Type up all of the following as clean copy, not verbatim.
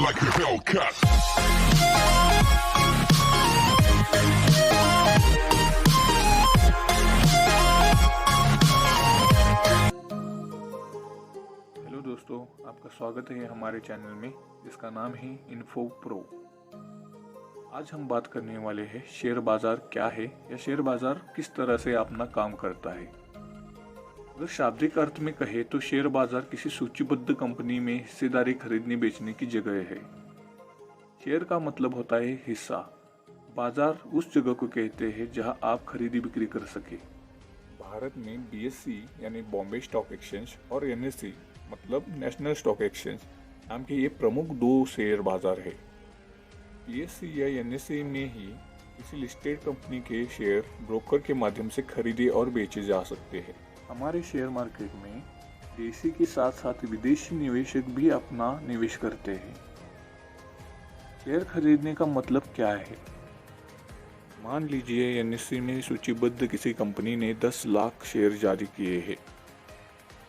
like a Hellcat. Hello दोस्तों, आपका स्वागत है हमारे चैनल में जिसका नाम है इन्फो प्रो। आज हम बात करने वाले हैं शेयर बाजार क्या है या शेयर बाजार किस तरह से अपना काम करता है। अगर शाब्दिक अर्थ में कहे तो शेयर बाजार किसी सूचीबद्ध कंपनी में हिस्सेदारी खरीदने बेचने की जगह है। शेयर का मतलब होता है हिस्सा। बाजार उस जगह को कहते हैं जहां आप खरीदी बिक्री कर सके। भारत में बीएसई यानी बॉम्बे स्टॉक एक्सचेंज और एनएसई मतलब नेशनल स्टॉक एक्सचेंज नाम के ये प्रमुख दो शेयर बाजार है। बीएसई या एनएसई में ही किसी लिस्टेड कंपनी के शेयर ब्रोकर के माध्यम से खरीदे और बेचे जा सकते हैं। हमारे शेयर मार्केट में देशी के साथ साथ विदेशी निवेशक भी अपना निवेश करते हैं। शेयर खरीदने का मतलब क्या है? मान लीजिए एनएसई में सूचीबद्ध किसी कंपनी ने 10 लाख शेयर जारी किए हैं।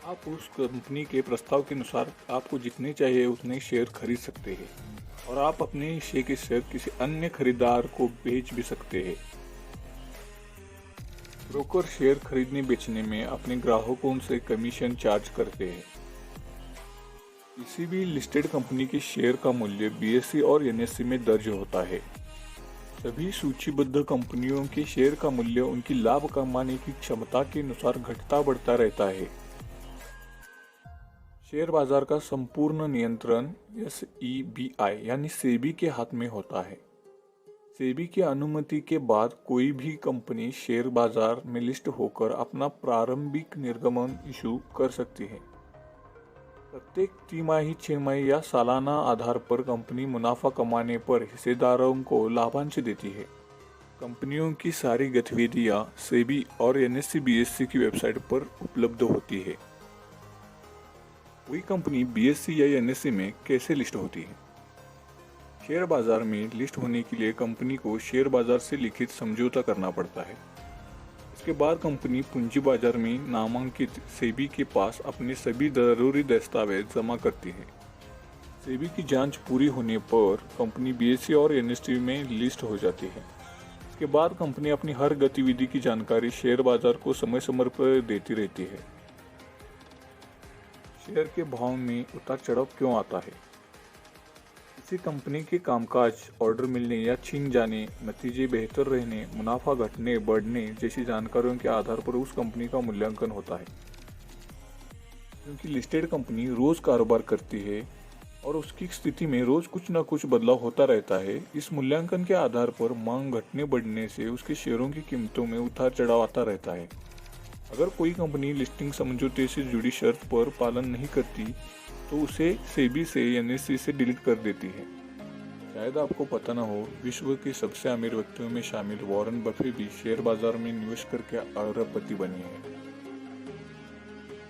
आप उस कंपनी के प्रस्ताव के अनुसार आपको जितने चाहिए उतने शेयर खरीद सकते हैं और आप अपने हिस्से के शेयर किसी अन्य खरीदार को बेच भी सकते हैं। ब्रोकर शेयर खरीदने बेचने में अपने ग्राहकों से कमीशन चार्ज करते हैं। किसी भी लिस्टेड कंपनी के शेयर का मूल्य बीएसई और एनएसई में दर्ज होता है। सभी सूचीबद्ध कंपनियों के शेयर का मूल्य उनकी लाभ कमाने की क्षमता के अनुसार घटता बढ़ता रहता है। शेयर बाजार का संपूर्ण नियंत्रण एसईबीआई यानी सेबी के हाथ में होता है। सेबी की अनुमति के बाद कोई भी कंपनी शेयर बाजार में लिस्ट होकर अपना प्रारंभिक निर्गमन इशू कर सकती है। प्रत्येक तिमाही, छमाही या सालाना आधार पर कंपनी मुनाफा कमाने पर हिस्सेदारों को लाभांश देती है। कंपनियों की सारी गतिविधियां सेबी और एनएसई बीएसई की वेबसाइट पर उपलब्ध होती है। कोई कंपनी बीएसई या एनएसई में कैसे लिस्ट होती है? शेयर बाजार में लिस्ट होने के लिए कंपनी को शेयर बाजार से लिखित समझौता करना पड़ता है। इसके बाद कंपनी पूंजी बाजार में नामांकित सेबी के पास अपने सभी जरूरी दस्तावेज जमा करती है। सेबी की जांच पूरी होने पर कंपनी बीएसई और एनएसई में लिस्ट हो जाती है। इसके बाद कंपनी अपनी हर गतिविधि की जानकारी शेयर बाजार को समय समय पर देती रहती है। शेयर के भाव में उतार चढ़ाव क्यों आता है? किसी कंपनी के कामकाज, ऑर्डर मिलने या छीन जाने, नतीजे बेहतर रहने, मुनाफा घटने बढ़ने जैसी जानकारियों के आधार पर उस कंपनी का मूल्यांकन होता है। क्योंकि लिस्टेड कंपनी रोज कारोबार करती है और उसकी स्थिति में रोज कुछ न कुछ बदलाव होता रहता है, इस मूल्यांकन के आधार पर मांग घटने बढ़ने से उसके शेयरों की कीमतों में उतार चढ़ाव आता रहता है। अगर कोई कंपनी लिस्टिंग समझौते से जुड़ी शर्त पर पालन नहीं करती तो उसे सेबी से एनएसई से डिलीट कर देती है। शायद आपको पता न हो, विश्व के सबसे अमीर व्यक्तियों में शामिल वॉरेन बफे भी शेयर बाजार में निवेश करके अरबपति बने हैं।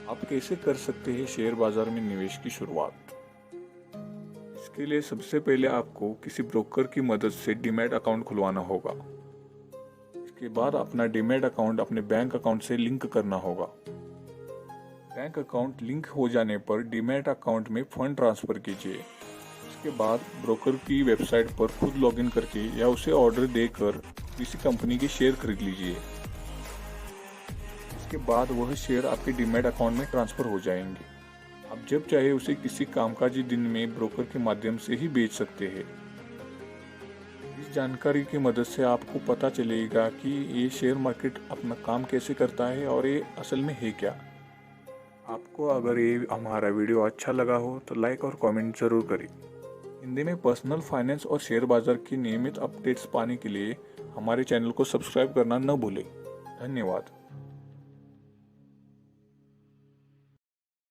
आप कैसे कर सकते हैं शेयर बाजार में निवेश की शुरुआत? इसके लिए सबसे पहले आपको किसी ब्रोकर की मदद से डीमैट अकाउंट खुलवाना होगा। इसके बाद अपना डीमैट अकाउंट अपने बैंक अकाउंट से लिंक करना होगा। बैंक अकाउंट लिंक हो जाने पर डीमैट अकाउंट में फंड ट्रांसफर कीजिए। इसके बाद ब्रोकर की वेबसाइट पर खुद लॉगिन करके या उसे ऑर्डर देकर किसी कंपनी के शेयर खरीद लीजिए। इसके बाद वह शेयर आपके डीमैट अकाउंट में ट्रांसफर हो जाएंगे। आप जब चाहे उसे किसी कामकाजी दिन में ब्रोकर के माध्यम से ही बेच सकते हैं। इस जानकारी की मदद से आपको पता चलेगा कि ये शेयर मार्केट अपना काम कैसे करता है और ये असल में है क्या। आपको अगर ये हमारा वीडियो अच्छा लगा हो तो लाइक और कमेंट जरूर करें। हिंदी में पर्सनल फाइनेंस और शेयर बाजार की नियमित अपडेट्स पाने के लिए हमारे चैनल को सब्सक्राइब करना न भूलें। धन्यवाद।